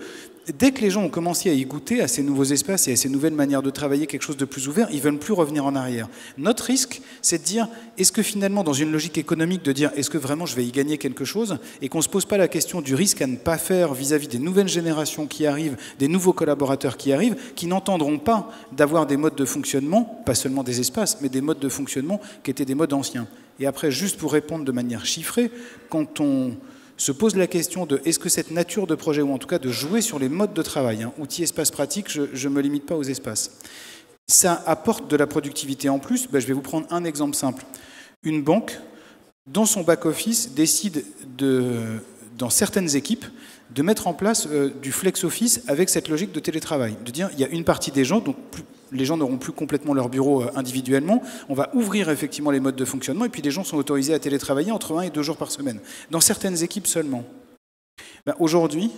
dès que les gens ont commencé à y goûter, à ces nouveaux espaces et à ces nouvelles manières de travailler, quelque chose de plus ouvert, ils ne veulent plus revenir en arrière. Notre risque, c'est de dire, est-ce que finalement, dans une logique économique, de dire, est-ce que vraiment je vais y gagner quelque chose, et qu'on ne se pose pas la question du risque à ne pas faire vis-à-vis des nouvelles générations qui arrivent, des nouveaux collaborateurs qui arrivent, qui n'entendront pas d'avoir des modes de fonctionnement, pas seulement des espaces, mais des modes de fonctionnement qui étaient des modes anciens. Et après, juste pour répondre de manière chiffrée, quand on se pose la question de est-ce que cette nature de projet, ou en tout cas de jouer sur les modes de travail, outils, espaces pratiques, je ne me limite pas aux espaces, ça apporte de la productivité en plus. Je vais vous prendre un exemple simple. Une banque, dans son back-office, décide dans certaines équipes, de mettre en place du flex-office avec cette logique de télétravail. De dire, il y a une partie des gens, donc les gens n'auront plus complètement leur bureau individuellement, on va ouvrir effectivement les modes de fonctionnement, et puis les gens sont autorisés à télétravailler entre 1 et 2 jours par semaine. Dans certaines équipes seulement. Aujourd'hui,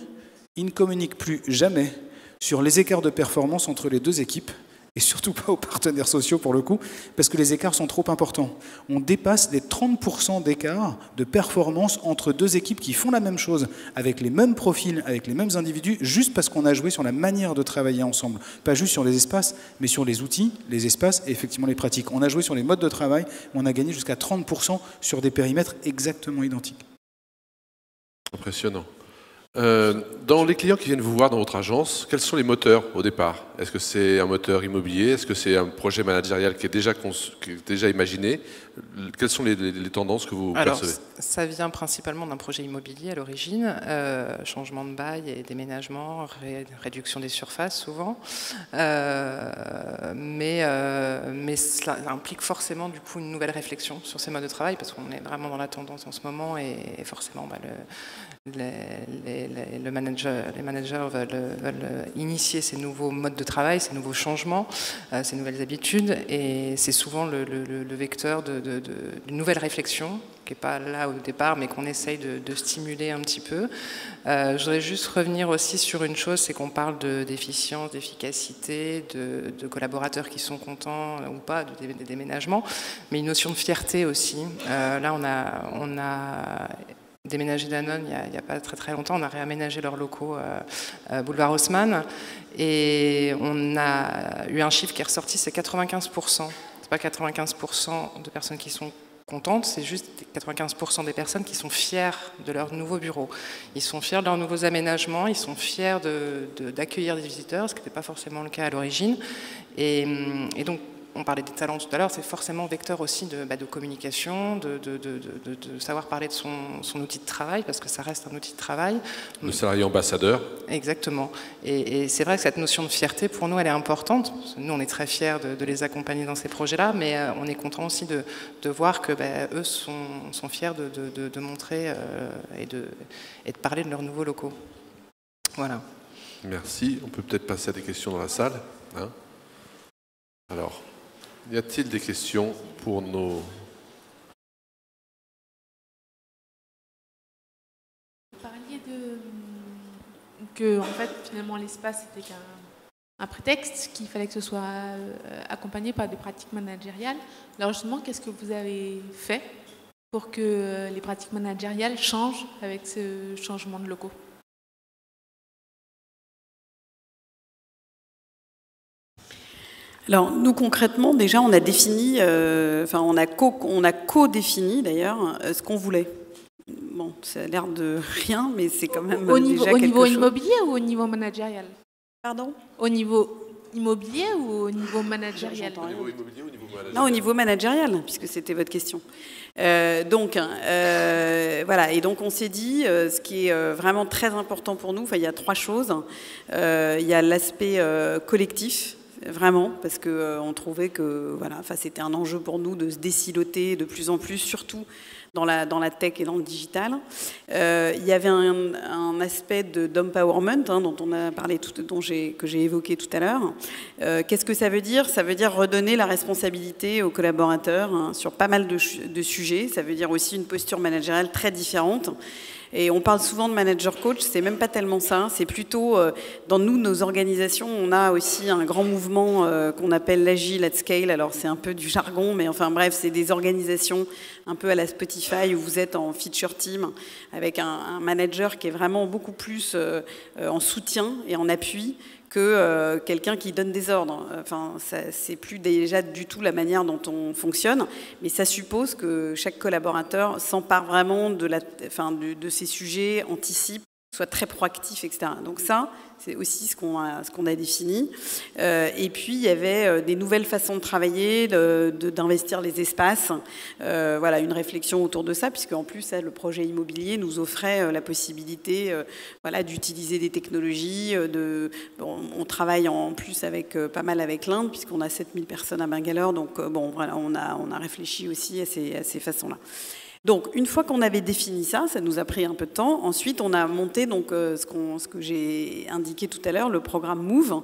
ils ne communiquent plus jamais sur les écarts de performance entre les 2 équipes, et surtout pas aux partenaires sociaux pour le coup, parce que les écarts sont trop importants. On dépasse les 30% d'écart de performance entre 2 équipes qui font la même chose, avec les mêmes profils, avec les mêmes individus, juste parce qu'on a joué sur la manière de travailler ensemble. Pas juste sur les espaces, mais sur les outils, les espaces et effectivement les pratiques. On a joué sur les modes de travail, on a gagné jusqu'à 30% sur des périmètres exactement identiques. Impressionnant. Dans les clients qui viennent vous voir dans votre agence, quels sont les moteurs au départ? Est-ce que c'est un moteur immobilier? Est-ce que c'est un projet managérial qui est déjà imaginé? Quelles sont les tendances que vous percevez? Ça vient principalement d'un projet immobilier à l'origine, changement de bail et déménagement, réduction des surfaces souvent, mais cela implique forcément du coup une nouvelle réflexion sur ces modes de travail, parce qu'on est vraiment dans la tendance en ce moment, et forcément les managers veulent initier ces nouveaux modes de travail, ces nouveaux changements, ces nouvelles habitudes, et c'est souvent le vecteur d'une nouvelle réflexion qui n'est pas là au départ, mais qu'on essaye de stimuler un petit peu. Je voudrais juste revenir aussi sur une chose, c'est qu'on parle d'efficience, d'efficacité, de collaborateurs qui sont contents ou pas, des déménagements, mais une notion de fierté aussi. Là, on a déménagé Danone il n'y a pas très très longtemps, on a réaménagé leurs locaux à Boulevard Haussmann, et on a eu un chiffre qui est ressorti, c'est 95%. C'est pas 95% de personnes qui sont contentes, c'est juste 95% des personnes qui sont fiers de leur nouveau bureau. Ils sont fiers de leurs nouveaux aménagements, ils sont fiers d'accueillir des visiteurs, ce qui n'était pas forcément le cas à l'origine. Et donc, on parlait des talents tout à l'heure, c'est forcément vecteur aussi de communication, de savoir parler de son outil de travail, parce que ça reste un outil de travail. Le salarié ambassadeur. Exactement. Et c'est vrai que cette notion de fierté, pour nous, elle est importante. Nous, on est très fiers de les accompagner dans ces projets-là, mais on est content aussi de voir que eux sont fiers de montrer et de parler de leurs nouveaux locaux. Voilà. Merci. On peut peut-être passer à des questions dans la salle. Hein ? Alors, y a-t-il des questions pour nos... Vous parliez que en fait, finalement, l'espace était qu'un prétexte, qu'il fallait que ce soit accompagné par des pratiques managériales. Alors justement, qu'est-ce que vous avez fait pour que les pratiques managériales changent avec ce changement de locaux ? Alors, nous, concrètement, déjà, on a défini, on a co-défini, d'ailleurs, ce qu'on voulait. Bon, ça a l'air de rien, mais c'est quand même déjà quelque chose. Au niveau immobilier ou au niveau managérial ? Pardon ? Au niveau immobilier ou au niveau managérial ? Au niveau immobilier ou au niveau managérial ? Non, au niveau managérial, puisque c'était votre question. Voilà, et donc on s'est dit, ce qui est vraiment très important pour nous, il y a 3 choses. Il y a l'aspect collectif, vraiment, parce qu'on trouvait que c'était un enjeu pour nous de se désiloter de plus en plus, surtout dans la tech et dans le digital. Il y avait un aspect d'empowerment dont on a parlé, que j'ai évoqué tout à l'heure. Qu'est-ce que ça veut dire ? Ça veut dire redonner la responsabilité aux collaborateurs sur pas mal de sujets. Ça veut dire aussi une posture managériale très différente. Et on parle souvent de manager coach, c'est même pas tellement ça, c'est plutôt, dans nos organisations, on a aussi un grand mouvement qu'on appelle l'agile at scale, alors c'est un peu du jargon, mais enfin bref, c'est des organisations un peu à la Spotify où vous êtes en feature team avec un manager qui est vraiment beaucoup plus en soutien et en appui que quelqu'un qui donne des ordres. Enfin, c'est plus déjà du tout la manière dont on fonctionne, mais ça suppose que chaque collaborateur s'empare vraiment de ces sujets, anticipe, soit très proactif, etc. Donc ça, c'est aussi ce qu'on a défini. Et puis, il y avait des nouvelles façons de travailler, d'investir les espaces. Voilà, une réflexion autour de ça, puisque en plus, le projet immobilier nous offrait la possibilité d'utiliser des technologies. On travaille en plus pas mal avec l'Inde, puisqu'on a 7000 personnes à Bangalore. Donc, on a réfléchi aussi à ces façons-là. Donc, une fois qu'on avait défini ça nous a pris un peu de temps. Ensuite, on a monté ce que j'ai indiqué tout à l'heure, le programme Move,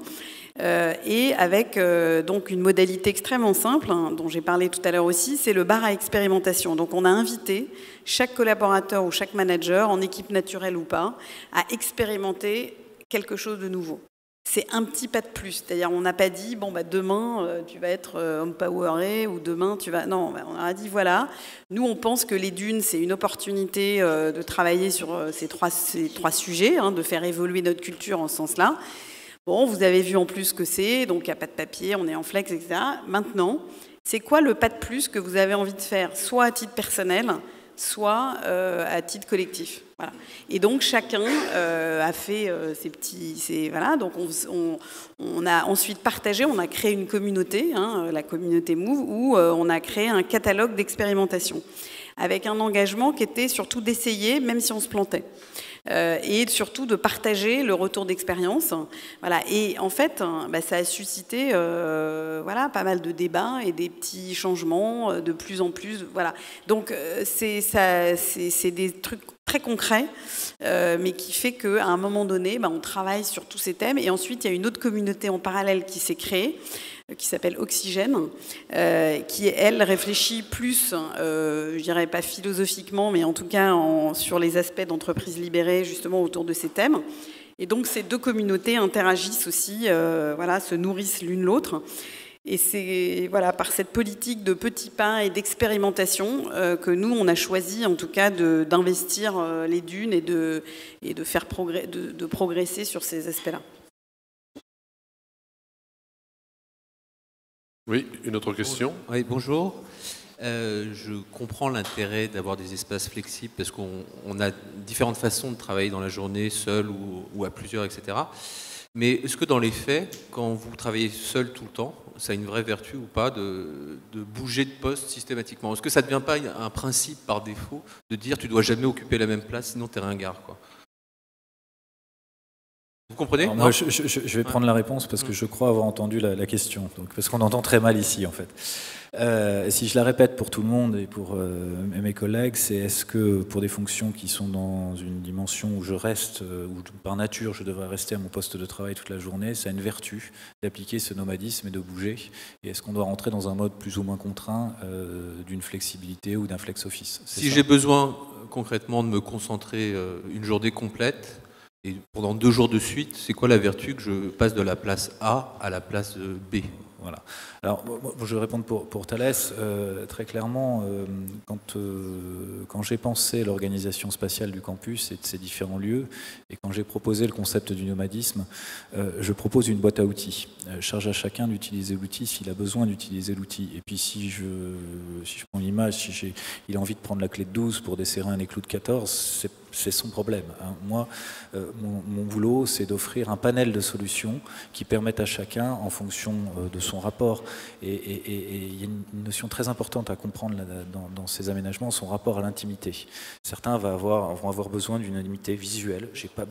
et avec donc une modalité extrêmement simple, dont j'ai parlé tout à l'heure aussi, c'est le bar à expérimentation. Donc, on a invité chaque collaborateur ou chaque manager, en équipe naturelle ou pas, à expérimenter quelque chose de nouveau. C'est un petit pas de plus. C'est-à-dire, on n'a pas dit, demain, tu vas être empoweré ou demain, tu vas... Non, on a dit, voilà, nous, on pense que les dunes, c'est une opportunité de travailler sur ces trois sujets, de faire évoluer notre culture en ce sens-là. Bon, vous avez vu en plus ce que c'est, donc il n'y a pas de papier, on est en flex, etc. Maintenant, c'est quoi le pas de plus que vous avez envie de faire, soit à titre personnel, soit à titre collectif. Voilà. Et donc chacun a fait ses petits... Voilà, donc on a ensuite partagé, on a créé une communauté, la communauté Move, où on a créé un catalogue d'expérimentation, avec un engagement qui était surtout d'essayer, même si on se plantait. Et surtout de partager le retour d'expérience. Voilà. Et en fait, ça a suscité pas mal de débats et des petits changements de plus en plus. Voilà. Donc, c'est des trucs très concret, mais qui fait qu'à un moment donné, on travaille sur tous ces thèmes. Et ensuite, il y a une autre communauté en parallèle qui s'est créée, qui s'appelle Oxygène, qui, elle, réfléchit plus, je dirais pas philosophiquement, mais en tout cas sur les aspects d'entreprise libérée, justement autour de ces thèmes. Et donc, ces deux communautés interagissent aussi, se nourrissent l'une l'autre. Et c'est par cette politique de petits pas et d'expérimentation que nous, on a choisi en tout cas d'investir les dunes et de faire progresser sur ces aspects-là. Oui, une autre question. Oui, bonjour. Je comprends l'intérêt d'avoir des espaces flexibles parce qu'on a différentes façons de travailler dans la journée, seul ou à plusieurs, etc. Mais est-ce que dans les faits, quand vous travaillez seul tout le temps, ça a une vraie vertu ou pas de bouger de poste systématiquement? Est-ce que ça ne devient pas un principe par défaut de dire tu ne dois jamais occuper la même place, sinon tu es ringard, quoi? Vous comprenez? Alors, moi, je vais prendre la réponse parce que je crois avoir entendu la question, donc, parce qu'on entend très mal ici en fait. Si je la répète pour tout le monde et pour mes collègues, c'est est-ce que pour des fonctions qui sont dans une dimension où je reste, où par nature je devrais rester à mon poste de travail toute la journée, ça a une vertu d'appliquer ce nomadisme et de bouger? Et est-ce qu'on doit rentrer dans un mode plus ou moins contraint d'une flexibilité ou d'un flex office? Si j'ai besoin concrètement de me concentrer une journée complète, et pendant 2 jours de suite, c'est quoi la vertu que je passe de la place A à la place B? Voilà. Alors, je vais répondre pour Thalès. Très clairement, quand j'ai pensé l'organisation spatiale du campus et de ces différents lieux, et quand j'ai proposé le concept du nomadisme, je propose une boîte à outils. Charge à chacun d'utiliser l'outil s'il a besoin d'utiliser l'outil. Et puis, si je prends l'image, si il a envie de prendre la clé de 12 pour desserrer un éclou de 14, c'est son problème. Moi, mon boulot, c'est d'offrir un panel de solutions qui permettent à chacun, en fonction de son rapport, et il y a une notion très importante à comprendre dans ces aménagements, son rapport à l'intimité. Certains vont avoir besoin d'une intimité visuelle.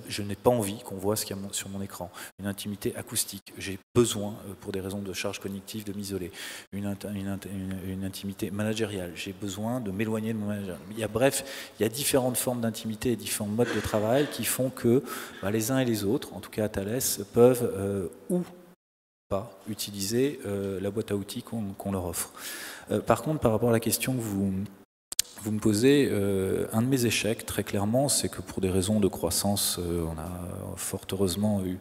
Je n'ai pas envie qu'on voit ce qu'il y a sur mon écran. Une intimité acoustique. J'ai besoin, pour des raisons de charge cognitive, de m'isoler. Une intimité managériale. J'ai besoin de m'éloigner de mon manager. Bref, il y a différentes formes d'intimité et différents modes de travail qui font que les uns et les autres, en tout cas à Thalès, peuvent ou pas utiliser la boîte à outils qu'on leur offre. Par contre, par rapport à la question que vous me posez, un de mes échecs, très clairement, c'est que pour des raisons de croissance, on a fort heureusement eu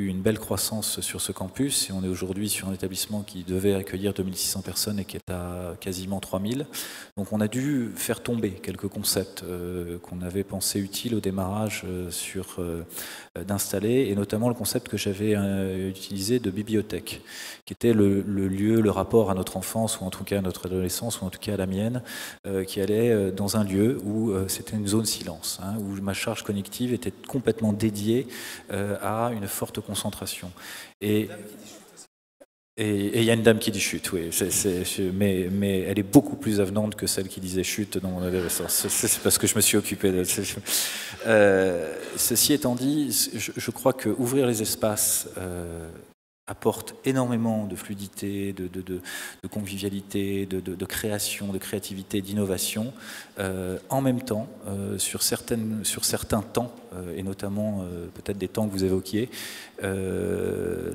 une belle croissance sur ce campus, et on est aujourd'hui sur un établissement qui devait accueillir 2600 personnes et qui est à quasiment 3000. Donc on a dû faire tomber quelques concepts qu'on avait pensé utiles au démarrage d'installer, et notamment le concept que j'avais utilisé de bibliothèque, qui était le lieu, le rapport à notre enfance, ou en tout cas à notre adolescence, ou en tout cas à la mienne, qui allait dans un lieu où c'était une zone silence, où ma charge cognitive était complètement dédiée à une forte concentration. Et il y a une dame qui dit chute, oui, mais elle est beaucoup plus avenante que celle qui disait chute dans mon adolescence. C'est parce que je me suis occupé de... Ceci étant dit, je crois qu'ouvrir les espaces apporte énormément de fluidité, de convivialité, de création, de créativité, d'innovation. En même temps, sur certains temps, et notamment peut-être des temps que vous évoquiez,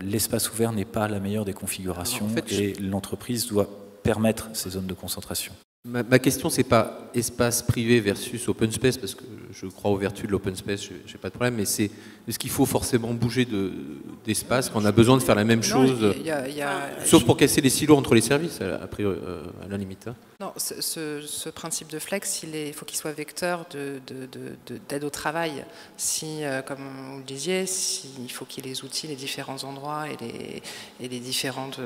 l'espace ouvert n'est pas la meilleure des configurations. En fait, et l'entreprise doit permettre ces zones de concentration. Ma question, c'est pas espace privé versus open space, parce que je crois aux vertus de l'open space, j'ai pas de problème, mais c'est est-ce qu'il faut forcément bouger d'espace quand on a besoin de faire la même chose, sauf pour casser les silos entre les services, à la limite. Non, ce principe de flex, il faut qu'il soit vecteur d'aide au travail. Si, comme vous le disiez, il faut qu'il y ait les outils, les différents endroits et les différentes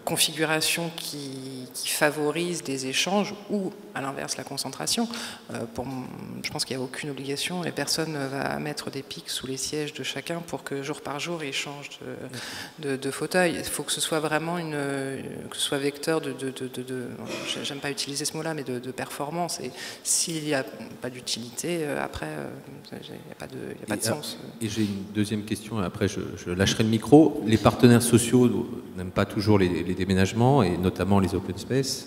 configurations qui favorisent des échanges ou, à l'inverse, la concentration. Je pense qu'il n'y a aucune obligation. Les personnes ne vont mettre des pics sous les sièges de chacun pour que jour par jour, ils changent de fauteuil. Il faut que ce soit vraiment que ce soit vecteur j'aime pas utiliser ce mot-là, mais de performance. Et s'il n'y a pas d'utilité, après, il n'y a pas de sens. Et j'ai une deuxième question, après je lâcherai le micro. Les partenaires sociaux n'aiment pas toujours les déménagements, et notamment les open space.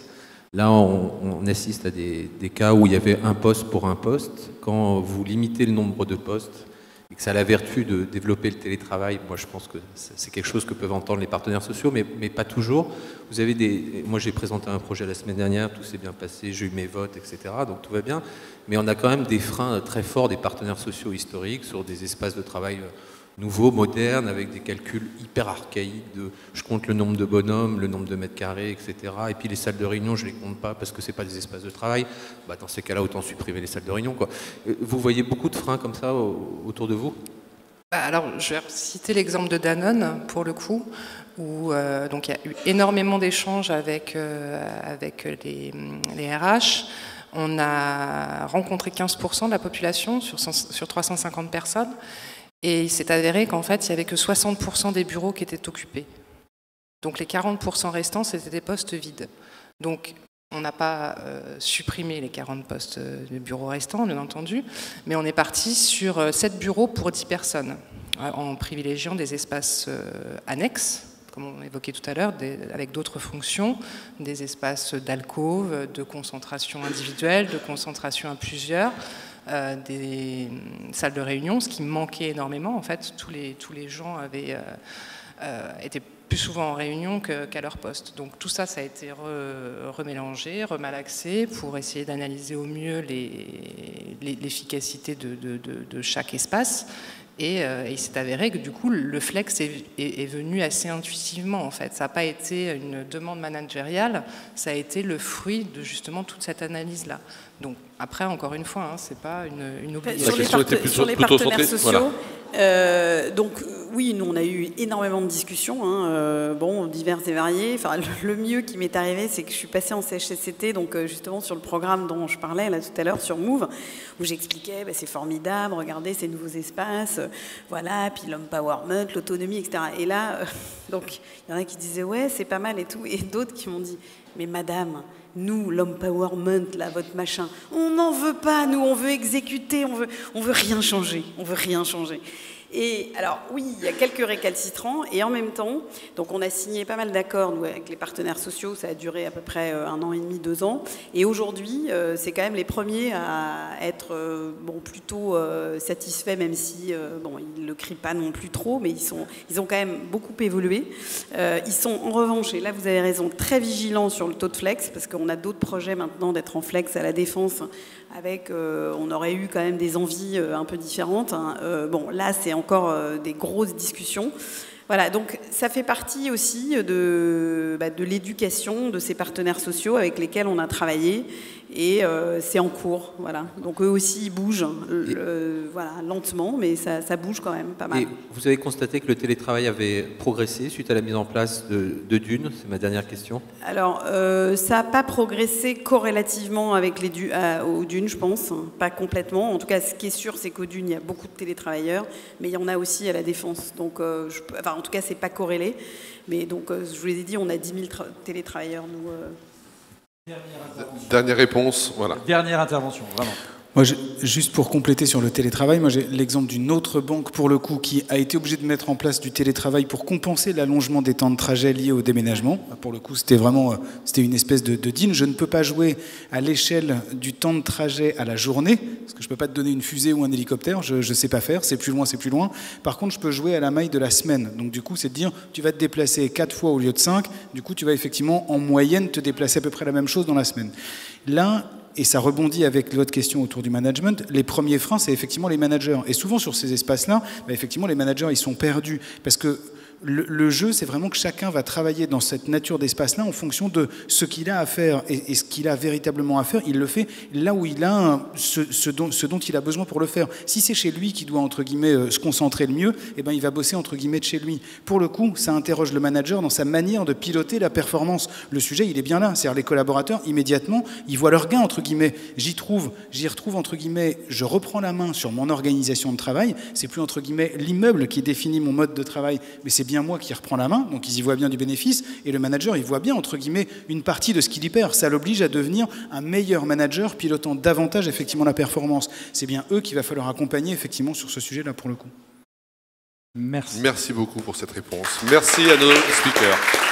Là, on assiste à des cas où il y avait un poste pour un poste. Quand vous limitez le nombre de postes et que ça a la vertu de développer le télétravail, moi je pense que c'est quelque chose que peuvent entendre les partenaires sociaux, mais pas toujours. Vous avez moi j'ai présenté un projet la semaine dernière, tout s'est bien passé, j'ai eu mes votes, etc. Donc tout va bien. Mais on a quand même des freins très forts des partenaires sociaux historiques sur des espaces de travail nouveaux, modernes, avec des calculs hyper archaïques de je compte le nombre de bonhommes, le nombre de mètres carrés, etc. Et puis les salles de réunion, je ne les compte pas parce que ce n'est pas des espaces de travail. Bah, dans ces cas-là, autant supprimer les salles de réunion, quoi. Vous voyez beaucoup de freins comme ça autour de vous? Alors, je vais citer l'exemple de Danone, pour le coup, où donc, il y a eu énormément d'échanges avec les RH. On a rencontré 15% de la population sur 350 personnes. Et il s'est avéré qu'en fait, il n'y avait que 60% des bureaux qui étaient occupés. Donc les 40% restants, c'était des postes vides. Donc on n'a pas supprimé les 40 postes de bureaux restants, bien entendu, mais on est parti sur 7 bureaux pour 10 personnes, en privilégiant des espaces annexes, comme on évoquait tout à l'heure, avec d'autres fonctions, des espaces d'alcôve, de concentration individuelle, de concentration à plusieurs, des salles de réunion, ce qui manquait énormément. En fait, tous les gens étaient plus souvent en réunion qu'à leur poste. Donc tout ça, ça a été remélangé, remalaxé pour essayer d'analyser au mieux l'efficacité de chaque espace. Et il s'est avéré que du coup, le flex est venu assez intuitivement, en fait. Ça n'a pas été une demande managériale, ça a été le fruit de justement toute cette analyse-là. Donc après, encore une fois, c'est pas une obligation. Sur les partenaires sociaux, voilà. Donc oui, nous on a eu énormément de discussions, bon, diverses et variées. Enfin, le mieux qui m'est arrivé, c'est que je suis passée en CHSCT, donc justement sur le programme dont je parlais là tout à l'heure sur Move, où j'expliquais, c'est formidable, regardez ces nouveaux espaces, voilà, puis l'empowerment, l'autonomie, etc. Et là, donc il y en a qui disaient ouais, c'est pas mal et tout, et d'autres qui m'ont dit mais madame, nous, l'empowerment, là, votre machin, on n'en veut pas, nous, on veut exécuter, on veut rien changer, on veut rien changer. Et alors, oui, il y a quelques récalcitrants, et en même temps, donc on a signé pas mal d'accords, nous, avec les partenaires sociaux, ça a duré à peu près 1 an et demi, 2 ans, et aujourd'hui, c'est quand même les premiers à être plutôt satisfaits, même si, ils ne le crient pas non plus trop, mais ils ont quand même beaucoup évolué. Ils sont en revanche, et là vous avez raison, très vigilants sur le taux de flex, parce qu'on a d'autres projets maintenant d'être en flex à la Défense, avec, on aurait eu quand même des envies un peu différentes. Là, c'est encore des grosses discussions. Voilà, donc ça fait partie aussi de l'éducation de ces partenaires sociaux avec lesquels on a travaillé, et c'est en cours. Voilà. Donc eux aussi, ils bougent, lentement, mais ça bouge quand même pas mal. Et vous avez constaté que le télétravail avait progressé suite à la mise en place de Dune? C'est ma dernière question. Alors, ça n'a pas progressé corrélativement avec aux Dunes, je pense, pas complètement. En tout cas, ce qui est sûr, c'est qu'aux Dunes, il y a beaucoup de télétravailleurs, mais il y en a aussi à la Défense. Donc, en tout cas, c'est pas corrélé. Mais donc, je vous l'ai dit, on a 10 000 télétravailleurs, nous. Dernière réponse, voilà. Dernière intervention, vraiment. Moi, juste pour compléter sur le télétravail, moi j'ai l'exemple d'une autre banque, pour le coup, qui a été obligée de mettre en place du télétravail pour compenser l'allongement des temps de trajet liés au déménagement. Pour le coup, c'était une espèce de deal. Je ne peux pas jouer à l'échelle du temps de trajet à la journée, parce que je ne peux pas te donner une fusée ou un hélicoptère, je ne sais pas faire, c'est plus loin, c'est plus loin. Par contre, je peux jouer à la maille de la semaine. Donc du coup, c'est de dire, tu vas te déplacer 4 fois au lieu de 5, du coup, tu vas effectivement, en moyenne, te déplacer à peu près la même chose dans la semaine. Là, et ça rebondit avec votre question autour du management, les premiers freins, c'est effectivement les managers. Et souvent, sur ces espaces-là, effectivement, les managers, ils sont perdus. Parce que le jeu, c'est vraiment que chacun va travailler dans cette nature d'espace-là en fonction de ce qu'il a à faire. Et ce qu'il a véritablement à faire, il le fait là où il a ce dont il a besoin pour le faire. Si c'est chez lui qui doit, entre guillemets, se concentrer le mieux, il va bosser, entre guillemets, de chez lui. Pour le coup, ça interroge le manager dans sa manière de piloter la performance. Le sujet, il est bien là. C'est-à-dire les collaborateurs, immédiatement, ils voient leur gain, entre guillemets. J'y retrouve, entre guillemets, je reprends la main sur mon organisation de travail. C'est plus, entre guillemets, l'immeuble qui définit mon mode de travail, mais c'est bien moi qui reprends la main, donc ils y voient bien du bénéfice, et le manager, il voit bien, entre guillemets, une partie de ce qu'il y perd. Ça l'oblige à devenir un meilleur manager, pilotant davantage, effectivement, la performance. C'est bien eux qu'il va falloir accompagner, effectivement, sur ce sujet-là, pour le coup. Merci. Merci beaucoup pour cette réponse. Merci à nos speakers.